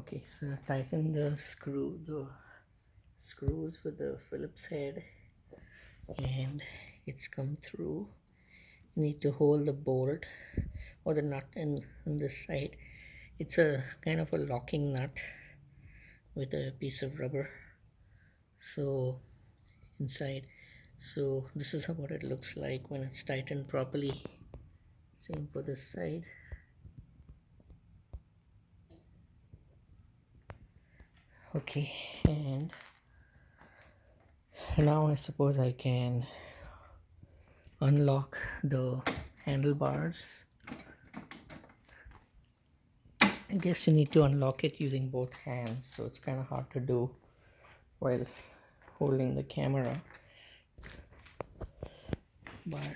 Okay, so tighten the screws with the Phillips head, and it's come through. You need to hold the bolt or the nut in this side. It's a kind of a locking nut with a piece of rubber. So inside, so this is what it looks like when it's tightened properly. Same for this side. Okay, and now I suppose I can unlock the handlebars. I guess you need to unlock it using both hands, so it's kind of hard to do while holding the camera, but